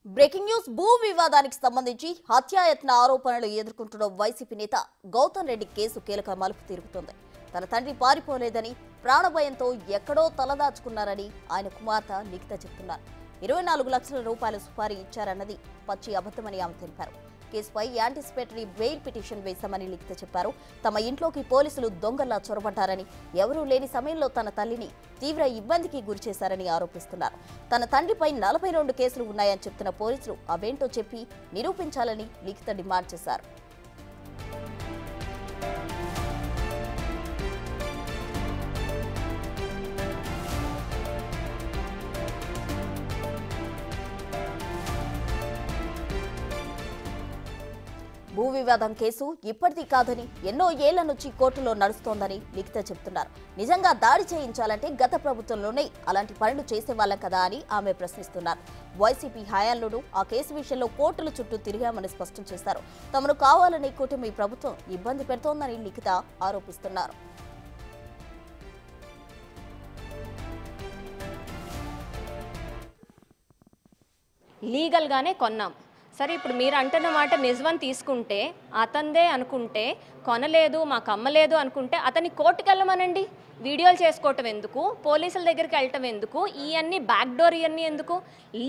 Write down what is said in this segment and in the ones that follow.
Breaking news భూ వివాదానికి సంబంధించి హత్యాయత్న ఆరోపణలు ఎదుర్కొంటున్న వైసీపీ నేత గౌతమ్ రెడ్డి కేసు కీలక మలుపు తిరుగుతోంది. తన తండ్రి పారిపోలేదని ప్రాణభయంతో ఎక్కడో తలదాచుకున్నారని ఆయన కుమార్తె లిఖిత చెప్తున్నారు. 24 లక్షల రూపాయల సుపారీ ఇచ్చారన్నది పచ్చి అబద్ధమని ఆమె తెలిపారు. కేసుపై యాంటిసిపేటరీ బెయిల్ పిటిషన్ వేశామని లిఖిత చెప్పారు. తమ ఇంట్లోకి పోలీసులు దొంగల్లా చొరబడ్డారని, ఎవరూ లేని సమయంలో తన తల్లిని తీవ్ర ఇబ్బందికి గురిచేశారని ఆరోపిస్తున్నారు. తన తండ్రిపై 42 కేసులు ఉన్నాయని చెప్తున్న పోలీసులు అవేంటో చెప్పి నిరూపించాలని లిఖిత డిమాండ్ చేశారు. భూ వివాదం కేసు ఇప్పటిది కాదని, ఎన్నో ఏళ్ల నుంచి కోర్టులో నడుస్తోందని లిఖిత చెబుతున్నారు. నిజంగా దాడి చేయించాలంటే గత ప్రభుత్వంలోనే అలాంటి పనులు చేసేవాళ్ళం కదా అని ఆమె ప్రశ్నిస్తున్నారు. వైసీపీ హయాంలోనూ ఆ కేసు విషయంలో కోర్టుల చుట్టూ తిరిగామని స్పష్టం చేశారు. తమను కావాలని కూటమి ప్రభుత్వం ఇబ్బంది పెడుతోందని లిఖిత ఆరోపిస్తున్నారు. లీగల్గానే కొన్నాం. సరే, ఇప్పుడు మీరు అంటున్న మాట నిజమని తీసుకుంటే, అతందే అనుకుంటే, కొనలేదు మాకు అమ్మలేదు అనుకుంటే అతన్ని కోర్టుకు వెళ్ళమనండి. వీడియోలు చేసుకోవటం ఎందుకు, పోలీసుల దగ్గరికి వెళ్ళటం ఎందుకు, ఇవన్నీ బ్యాక్డోర్ ఇవన్నీ ఎందుకు?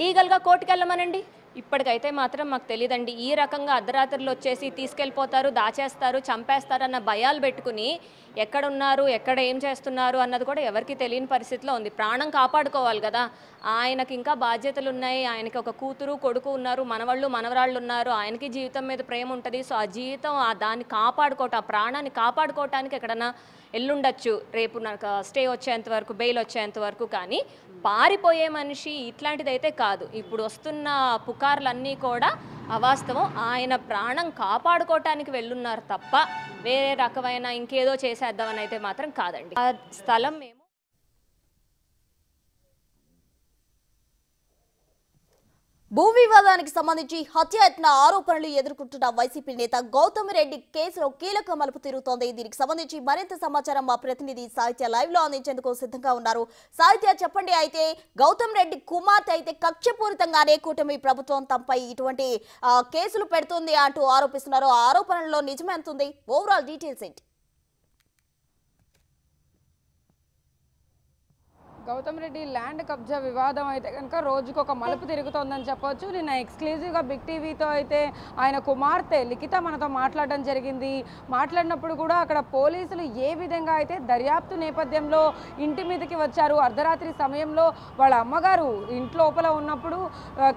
లీగల్గా కోర్టుకు వెళ్ళమనండి. ఇప్పటికైతే మాత్రం మాకు తెలియదండి, ఈ రకంగా అర్ధరాత్రులు వచ్చేసి తీసుకెళ్ళిపోతారు, దాచేస్తారు, చంపేస్తారు అన్న భయాలు పెట్టుకుని ఎక్కడున్నారు, ఎక్కడ ఏం చేస్తున్నారు అన్నది కూడా ఎవరికి తెలియని పరిస్థితిలో ఉంది. ప్రాణం కాపాడుకోవాలి కదా, ఆయనకి ఇంకా బాధ్యతలు ఉన్నాయి. ఆయనకి ఒక కూతురు కొడుకు ఉన్నారు, మనవాళ్ళు మనవరాళ్ళు ఉన్నారు, ఆయనకి జీవితం మీద ప్రేమ ఉంటుంది. సో ఆ జీవితం దాన్ని కాపాడుకోవటం, ఆ ప్రాణాన్ని కాపాడుకోవటానికి ఎక్కడన్నా ఎల్లుండొచ్చు, రేపు నాకు స్టే వచ్చేంత వరకు, బెయిల్ వచ్చేంత వరకు. కానీ పారిపోయే మనిషి ఇట్లాంటిదైతే కాదు. ఇప్పుడు వస్తున్న పుకార్లన్నీ కూడా అవాస్తవం. ఆయన ప్రాణం కాపాడుకోవటానికి వెళ్ళున్నారు తప్ప వేరే రకమైన ఇంకేదో చేసేద్దామని అయితే మాత్రం కాదండి. ఆ స్థలం మేము భూ వివాదానికి సంబంధించి హత్యాయత్న ఆరోపణలు ఎదుర్కొంటున్న వైసీపీ నేత గౌతమ్ రెడ్డి కేసులో కీలక మలుపు తిరుగుతోంది. దీనికి సంబంధించి మరింత సమాచారం మా ప్రతినిధి సాహిత్య లైవ్ లో అందించేందుకు సిద్ధంగా ఉన్నారు. సాహిత్య, చెప్పండి. అయితే గౌతమ్ రెడ్డి కుమార్తె అయితే కక్షపూరితంగానే కూటమి ప్రభుత్వం తమపై ఇటువంటి కేసులు పెడుతుంది అంటూ ఆరోపిస్తున్నారు. ఆ ఆరోపణల్లో నిజమెంతుంది? ఓవరాల్ డీటెయిల్స్ ఏంటి? గౌతమ్ రెడ్డి ల్యాండ్ కబ్జా వివాదం అయితే కనుక రోజుకు ఒక మలుపు తిరుగుతోందని చెప్పొచ్చు. నిన్న ఎక్స్క్లూజివ్గా బిగ్ టీవీతో అయితే ఆయన కుమార్తె లిఖిత మనతో మాట్లాడడం జరిగింది. మాట్లాడినప్పుడు కూడా అక్కడ పోలీసులు ఏ విధంగా అయితే దర్యాప్తు నేపథ్యంలో ఇంటి మీదకి వచ్చారు, అర్ధరాత్రి సమయంలో వాళ్ళ అమ్మగారు ఇంటి లోపల ఉన్నప్పుడు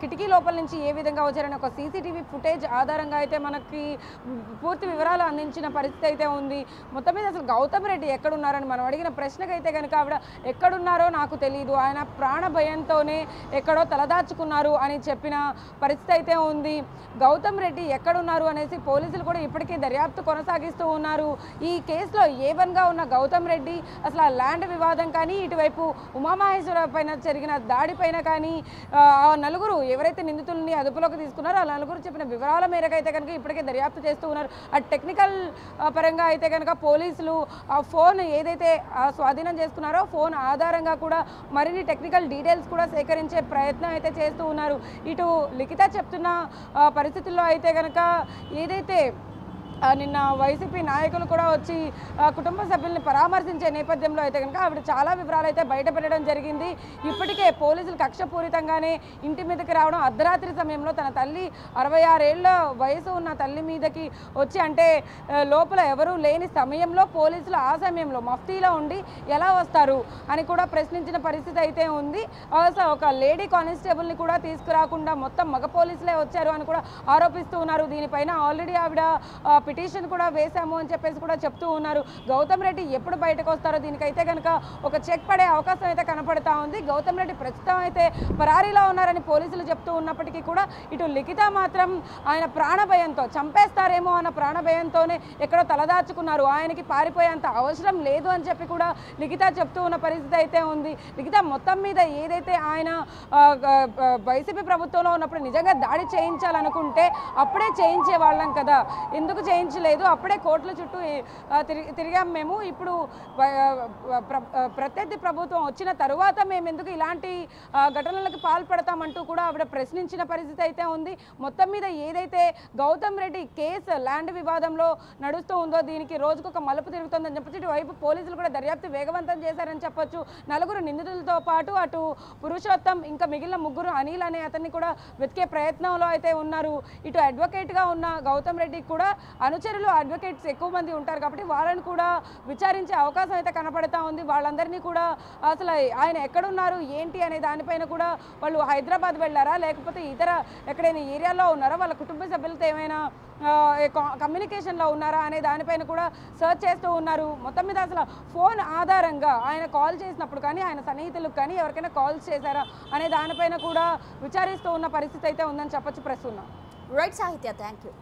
కిటికీ లోపల నుంచి ఏ విధంగా వచ్చారని ఒక సీసీటీవీ ఫుటేజ్ ఆధారంగా అయితే మనకి పూర్తి వివరాలు అందించిన పరిస్థితి అయితే ఉంది. మొత్తం మీద అసలు గౌతమ్ రెడ్డి ఎక్కడున్నారని మనం అడిగిన ప్రశ్నకైతే కనుక ఆవిడ ఎక్కడున్నారో నాకు తెలియదు, ఆయన ప్రాణ భయంతోనే ఎక్కడో తలదాచుకున్నారు అని చెప్పిన పరిస్థితి అయితే ఉంది. గౌతమ్ రెడ్డి ఎక్కడున్నారు అనేసి పోలీసులు కూడా ఇప్పటికీ దర్యాప్తు కొనసాగిస్తూ ఉన్నారు. ఈ కేసులో ఏవన్గా ఉన్న గౌతమ్ రెడ్డి అసలు ఆ ల్యాండ్ వివాదం కానీ, ఇటువైపు ఉమామహేశ్వర పైన జరిగిన దాడిపైన కానీ ఆ నలుగురు ఎవరైతే నిందితుల్ని అదుపులోకి తీసుకున్నారో ఆ నలుగురు చెప్పిన వివరాల మేరకు అయితే కనుక ఇప్పటికే దర్యాప్తు చేస్తూ ఉన్నారు. ఆ టెక్నికల్ పరంగా అయితే కనుక పోలీసులు ఆ ఫోన్ ఏదైతే స్వాధీనం చేసుకున్నారో ఫోన్ ఆధారంగా కూడా మరిన్ని టెక్నికల్ డీటెయిల్స్ కూడా సేకరించే ప్రయత్నం అయితే చేస్తూ ఉన్నారు. ఇటు లిఖిత చెప్తున్న పరిస్థితుల్లో అయితే కనుక ఏదైతే నిన్న వైసీపీ నాయకులు కూడా వచ్చి కుటుంబ సభ్యుల్ని పరామర్శించే నేపథ్యంలో అయితే కనుక ఆవిడ చాలా వివరాలు అయితే బయటపెట్టడం జరిగింది. ఇప్పటికే పోలీసులు కక్షపూరితంగానే ఇంటి మీదకి రావడం, అర్ధరాత్రి సమయంలో తన తల్లి 66 ఏళ్ల వయసు ఉన్న తల్లి మీదకి వచ్చి, అంటే లోపల ఎవరూ లేని సమయంలో పోలీసులు ఆ సమయంలో మఫ్తీలో ఉండి ఎలా వస్తారు అని కూడా ప్రశ్నించిన పరిస్థితి అయితే ఉంది. ఒక లేడీ కానిస్టేబుల్ని కూడా తీసుకురాకుండా మొత్తం మగ పోలీసులే వచ్చారు అని కూడా ఆరోపిస్తూ ఉన్నారు. దీనిపైన ఆల్రెడీ ఆవిడ పిటిషన్ కూడా వేశాము అని చెప్పేసి కూడా చెప్తూ ఉన్నారు. గౌతమ్ రెడ్డి ఎప్పుడు బయటకు వస్తారో దీనికైతే కనుక ఒక చెక్ పడే అవకాశం అయితే కనపడతా ఉంది. గౌతమ్ రెడ్డి ప్రస్తుతం అయితే పరారీలో ఉన్నారని పోలీసులు చెప్తూ ఉన్నప్పటికీ కూడా ఇటు లిఖిత మాత్రం ఆయన ప్రాణభయంతో చంపేస్తారేమో అన్న ప్రాణభయంతోనే ఎక్కడో తలదాచుకున్నారు, ఆయనకి పారిపోయేంత అవసరం లేదు అని చెప్పి కూడా లిఖిత చెప్తూ ఉన్న పరిస్థితి అయితే ఉంది. లిఖిత మొత్తం మీద ఏదైతే ఆయన వైసీపీ ప్రభుత్వంలో ఉన్నప్పుడు నిజంగా దాడి చేయించాలనుకుంటే అప్పుడే చేయించే వాళ్ళం కదా, ఎందుకు వేయించలేదు, అప్పుడే కోర్టుల చుట్టూ తిరిగాం మేము. ఇప్పుడు ప్రత్యర్థి ప్రభుత్వం వచ్చిన తరువాత మేము ఎందుకు ఇలాంటి ఘటనలకు పాల్పడతామంటూ కూడా ఆవిడ ప్రశ్నించిన పరిస్థితి అయితే ఉంది. మొత్తం మీద ఏదైతే గౌతమ్ రెడ్డి కేసు ల్యాండ్ వివాదంలో నడుస్తూ ఉందో దీనికి రోజుకొక మలుపు తిరుగుతుందని చెప్పొచ్చు. ఇటువైపు పోలీసులు కూడా దర్యాప్తు వేగవంతం చేశారని చెప్పొచ్చు. 4 నిందితులతో పాటు అటు పురుషోత్తం ఇంకా మిగిలిన 3 అనిల్ అనే అతన్ని కూడా వెతికే ప్రయత్నంలో అయితే ఉన్నారు. ఇటు అడ్వకేట్గా ఉన్న గౌతమ్ రెడ్డికి కూడా అనుచరులు అడ్వకేట్స్ ఎక్కువ మంది ఉంటారు కాబట్టి వాళ్ళని కూడా విచారించే అవకాశం అయితే కనపడతా ఉంది. వాళ్ళందరినీ కూడా అసలు ఆయన ఎక్కడున్నారు ఏంటి అనే దానిపైన కూడా వాళ్ళు హైదరాబాద్ వెళ్ళారా లేకపోతే ఇతర ఎక్కడైనా ఏరియాలో ఉన్నారా, వాళ్ళ కుటుంబ సభ్యులతో ఏమైనా కమ్యూనికేషన్లో ఉన్నారా అనే దానిపైన కూడా సర్చ్ చేస్తూ ఉన్నారు. మొత్తం మీద అసలు ఫోన్ ఆధారంగా ఆయన కాల్ చేసినప్పుడు కానీ ఆయన సన్నిహితులకు కానీ ఎవరికైనా కాల్స్ చేశారా అనే దానిపైన కూడా విచారిస్తూ ఉన్న పరిస్థితి అయితే ఉందని చెప్పొచ్చు. ప్రస్తుతం రైట్ సాహిత్య, థ్యాంక్ యూ.